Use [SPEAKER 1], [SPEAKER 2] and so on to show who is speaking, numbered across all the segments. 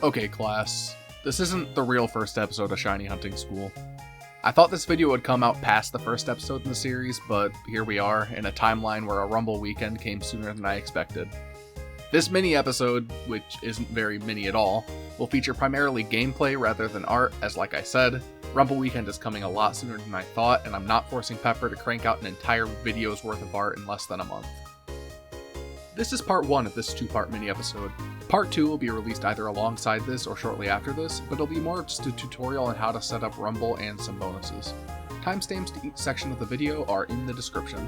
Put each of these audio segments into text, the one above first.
[SPEAKER 1] Okay, class. This isn't the real first episode of Shiny Hunting School. I thought this video would come out past the first episode in the series, but here we are, in a timeline where a Rumble weekend came sooner than I expected. This mini episode, which isn't very mini at all, will feature primarily gameplay rather than art, as like I said, Rumble weekend is coming a lot sooner than I thought, and I'm not forcing Pepper to crank out an entire video's worth of art in less than a month. This is part 1 of this 2-part mini episode. Part 2 will be released either alongside this or shortly after this, but it'll be more just a tutorial on how to set up Rumble and some bonuses. Timestamps to each section of the video are in the description.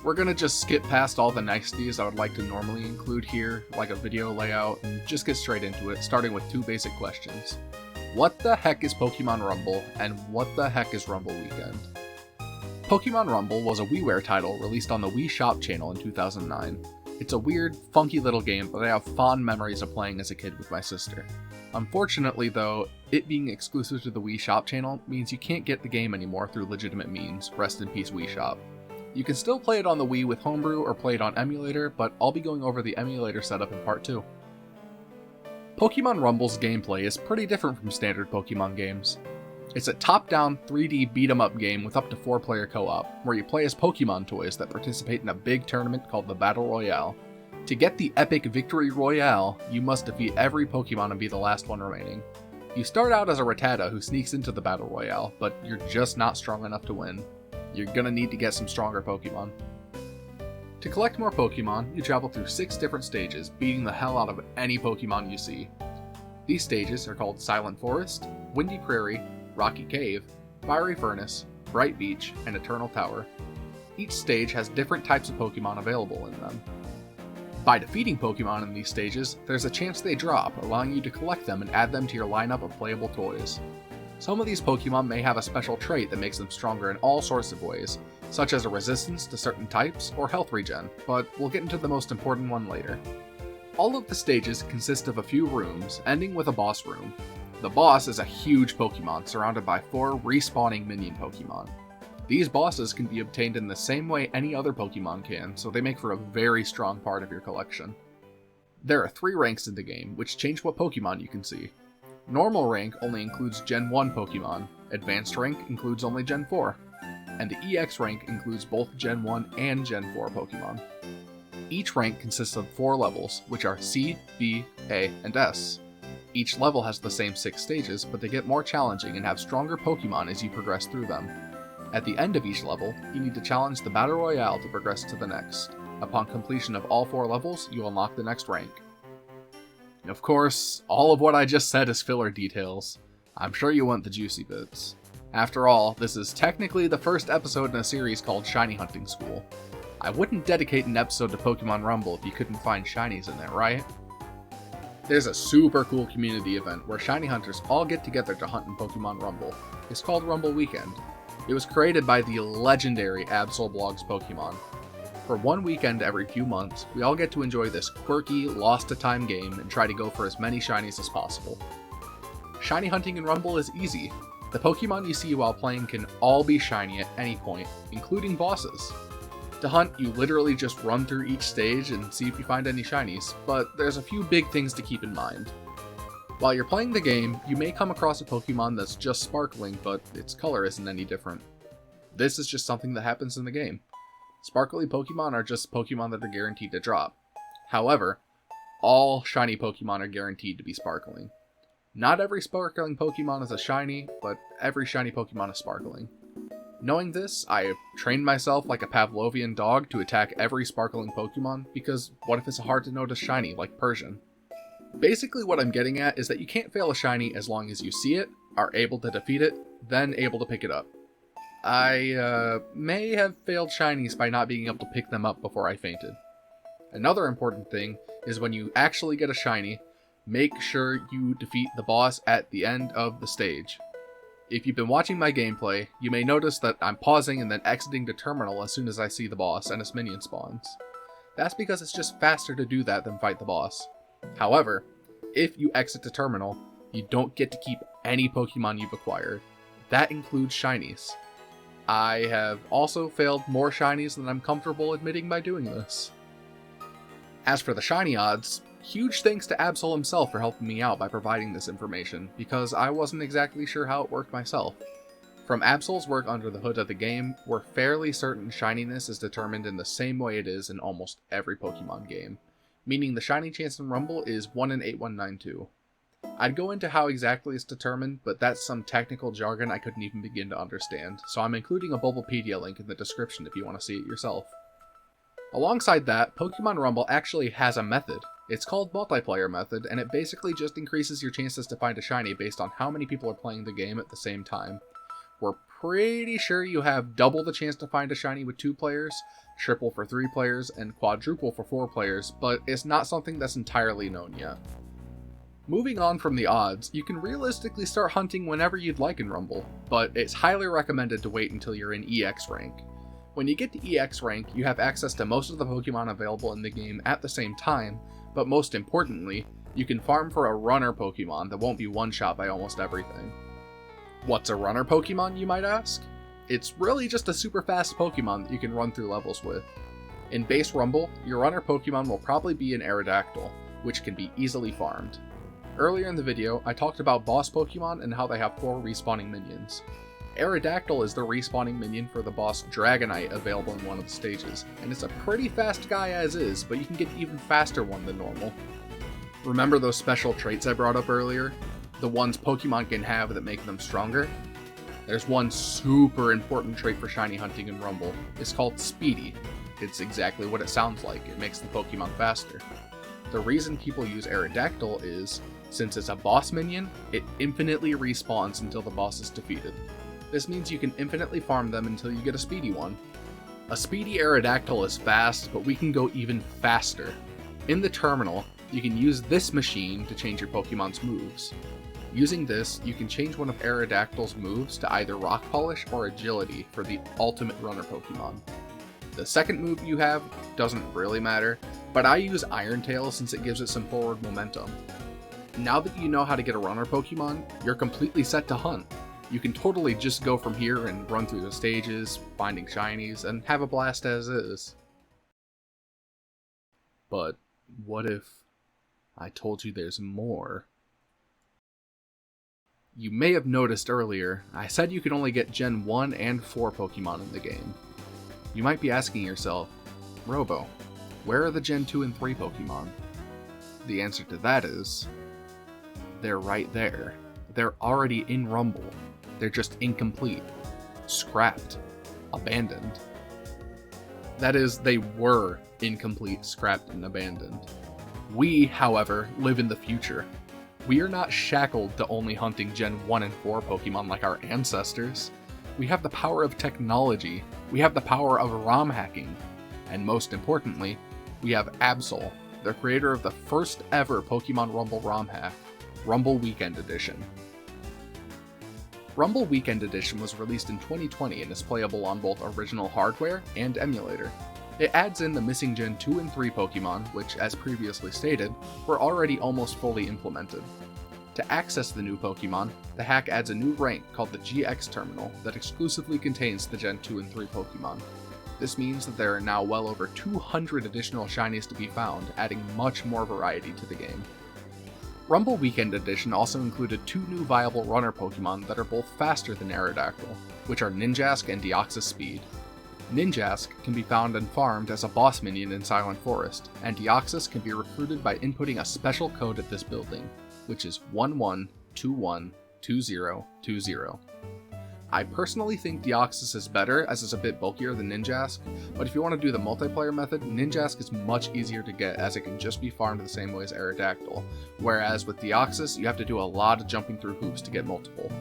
[SPEAKER 1] We're gonna just skip past all the niceties I would like to normally include here, like a video layout, and just get straight into it, starting with 2 basic questions. What the heck is Pokemon Rumble, and what the heck is Rumble Weekend? Pokemon Rumble was a WiiWare title released on the Wii Shop channel in 2009. It's a weird, funky little game that I have fond memories of playing as a kid with my sister. Unfortunately though, it being exclusive to the Wii Shop channel means you can't get the game anymore through legitimate means, rest in peace Wii Shop. You can still play it on the Wii with Homebrew or play it on emulator, but I'll be going over the emulator setup in part 2. Pokemon Rumble's gameplay is pretty different from standard Pokemon games. It's a top-down 3D beat-em-up game with up to 4-player co-op, where you play as Pokemon toys that participate in a big tournament called the Battle Royale. To get the epic Victory Royale, you must defeat every Pokemon and be the last one remaining. You start out as a Rattata who sneaks into the Battle Royale, but you're just not strong enough to win. You're gonna need to get some stronger Pokemon. To collect more Pokemon, you travel through 6 different stages, beating the hell out of any Pokemon you see. These stages are called Silent Forest, Windy Prairie, Rocky Cave, Fiery Furnace, Bright Beach, and Eternal Tower. Each stage has different types of Pokemon available in them. By defeating Pokemon in these stages, there's a chance they drop, allowing you to collect them and add them to your lineup of playable toys. Some of these Pokemon may have a special trait that makes them stronger in all sorts of ways, such as a resistance to certain types or health regen, but we'll get into the most important one later. All of the stages consist of a few rooms, ending with a boss room. The boss is a huge Pokemon surrounded by 4 respawning minion Pokemon. These bosses can be obtained in the same way any other Pokemon can, so they make for a very strong part of your collection. There are 3 ranks in the game, which change what Pokemon you can see. Normal rank only includes Gen 1 Pokemon, Advanced rank includes only Gen 4, and the EX rank includes both Gen 1 and Gen 4 Pokemon. Each rank consists of 4 levels, which are C, B, A, and S. Each level has the same 6 stages, but they get more challenging and have stronger Pokemon as you progress through them. At the end of each level, you need to challenge the Battle Royale to progress to the next. Upon completion of all 4 levels, you unlock the next rank. Of course, all of what I just said is filler details. I'm sure you want the juicy bits. After all, this is technically the first episode in a series called Shiny Hunting School. I wouldn't dedicate an episode to Pokemon Rumble if you couldn't find shinies in there, right? There's a super cool community event where shiny hunters all get together to hunt in Pokemon Rumble. It's called Rumble Weekend. It was created by the legendary Absol blogs Pokemon. For one weekend every few months, we all get to enjoy this quirky, lost-to-time game and try to go for as many shinies as possible. Shiny hunting in Rumble is easy. The Pokemon you see while playing can all be shiny at any point, including bosses. To hunt, you literally just run through each stage and see if you find any shinies, but there's a few big things to keep in mind. While you're playing the game, you may come across a Pokemon that's just sparkling, but its color isn't any different. This is just something that happens in the game. Sparkly Pokemon are just Pokemon that are guaranteed to drop. However, all shiny Pokemon are guaranteed to be sparkling. Not every sparkling Pokemon is a shiny, but every shiny Pokemon is sparkling. Knowing this, I have trained myself like a Pavlovian dog to attack every sparkling Pokemon, because what if it's a hard to notice shiny like Persian? Basically what I'm getting at is that you can't fail a shiny as long as you see it, are able to defeat it, then able to pick it up. I may have failed shinies by not being able to pick them up before I fainted. Another important thing is when you actually get a shiny, make sure you defeat the boss at the end of the stage. If you've been watching my gameplay, you may notice that I'm pausing and then exiting the terminal as soon as I see the boss and his minion spawns. That's because it's just faster to do that than fight the boss. However, if you exit the terminal, you don't get to keep any Pokemon you've acquired. That includes shinies. I have also failed more shinies than I'm comfortable admitting by doing this. As for the shiny odds, Huge thanks to Absol himself for helping me out by providing this information, because I wasn't exactly sure how it worked myself. From Absol's work under the hood of the game, we're fairly certain shininess is determined in the same way it is in almost every Pokemon game, meaning the shiny chance in Rumble is 1 in 8192. I'd go into how exactly it's determined, but that's some technical jargon I couldn't even begin to understand, so I'm including a Bulbapedia link in the description if you want to see it yourself. Alongside that, Pokemon Rumble actually has a method. It's called Multiplayer Method, and it basically just increases your chances to find a shiny based on how many people are playing the game at the same time. We're pretty sure you have double the chance to find a shiny with 2 players, triple for 3 players, and quadruple for 4 players, but it's not something that's entirely known yet. Moving on from the odds, you can realistically start hunting whenever you'd like in Rumble, but it's highly recommended to wait until you're in EX rank. When you get to EX rank, you have access to most of the Pokemon available in the game at the same time, but most importantly, you can farm for a runner Pokemon that won't be one-shot by almost everything. What's a runner Pokemon, you might ask? It's really just a super fast Pokemon that you can run through levels with. In base Rumble, your runner Pokemon will probably be an Aerodactyl, which can be easily farmed. Earlier in the video, I talked about boss Pokemon and how they have 4 respawning minions. Aerodactyl is the respawning minion for the boss Dragonite available in one of the stages, and it's a pretty fast guy as is, but you can get an even faster one than normal. Remember those special traits I brought up earlier? The ones Pokemon can have that make them stronger? There's one super important trait for shiny hunting in Rumble. It's called Speedy. It's exactly what it sounds like, it makes the Pokemon faster. The reason people use Aerodactyl is, since it's a boss minion, it infinitely respawns until the boss is defeated. This means you can infinitely farm them until you get a speedy one. A speedy Aerodactyl is fast, but we can go even faster. In the terminal, you can use this machine to change your Pokemon's moves. Using this, you can change one of Aerodactyl's moves to either Rock Polish or Agility for the ultimate runner Pokemon. The second move you have doesn't really matter, but I use Iron Tail since it gives it some forward momentum. Now that you know how to get a runner Pokemon, you're completely set to hunt. You can totally just go from here and run through the stages, finding shinies, and have a blast as is. But what if I told you there's more? You may have noticed earlier, I said you could only get Gen 1 and 4 Pokemon in the game. You might be asking yourself, Robo, where are the Gen 2 and 3 Pokemon? The answer to that is, they're right there. They're already in Rumble. They're just incomplete, scrapped, abandoned. That is, they were incomplete, scrapped, and abandoned. We, however, live in the future. We are not shackled to only hunting Gen 1 and 4 Pokemon like our ancestors. We have the power of technology, we have the power of ROM hacking, and most importantly, we have Absol, the creator of the first ever Pokemon Rumble ROM hack, Rumble Weekend Edition. Rumble Weekend Edition was released in 2020 and is playable on both original hardware and emulator. It adds in the missing Gen 2 and 3 Pokemon, which, as previously stated, were already almost fully implemented. To access the new Pokemon, the hack adds a new rank called the GX Terminal that exclusively contains the Gen 2 and 3 Pokemon. This means that there are now well over 200 additional shinies to be found, adding much more variety to the game. Rumble Weekend Edition also included 2 new viable runner Pokemon that are both faster than Aerodactyl, which are Ninjask and Deoxys Speed. Ninjask can be found and farmed as a boss minion in Silent Forest, and Deoxys can be recruited by inputting a special code at this building, which is 11212020. I personally think Deoxys is better as it's a bit bulkier than Ninjask, but if you want to do the multiplayer method, Ninjask is much easier to get as it can just be farmed the same way as Aerodactyl, whereas with Deoxys you have to do a lot of jumping through hoops to get multiple.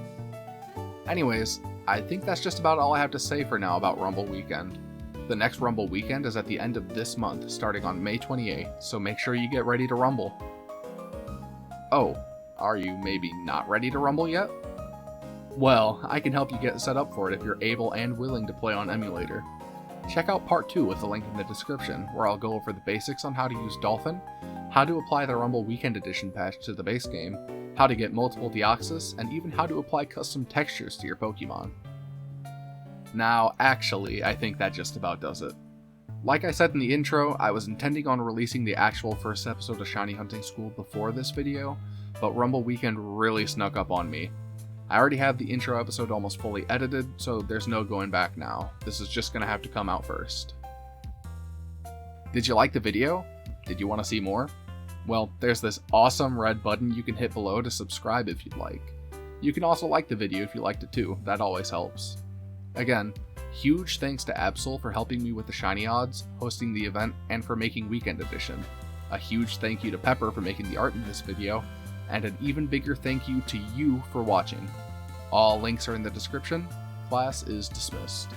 [SPEAKER 1] Anyways, I think that's just about all I have to say for now about Rumble Weekend. The next Rumble Weekend is at the end of this month, starting on May 28th, so make sure you get ready to rumble. Oh, are you maybe not ready to rumble yet? Well, I can help you get set up for it if you're able and willing to play on emulator. Check out part 2 with the link in the description, where I'll go over the basics on how to use Dolphin, how to apply the Rumble Weekend Edition patch to the base game, how to get multiple Deoxys, and even how to apply custom textures to your Pokemon. Now, actually, I think that just about does it. Like I said in the intro, I was intending on releasing the actual first episode of Shiny Hunting School before this video, but Rumble Weekend really snuck up on me. I already have the intro episode almost fully edited, so there's no going back now. This is just gonna have to come out first. Did you like the video? Did you want to see more? Well, there's this awesome red button you can hit below to subscribe if you'd like. You can also like the video if you liked it too, that always helps. Again, huge thanks to Absol for helping me with the shiny odds, hosting the event, and for making Weekend Edition. A huge thank you to Pepper for making the art in this video, and an even bigger thank you to you for watching. All links are in the description. Class is dismissed.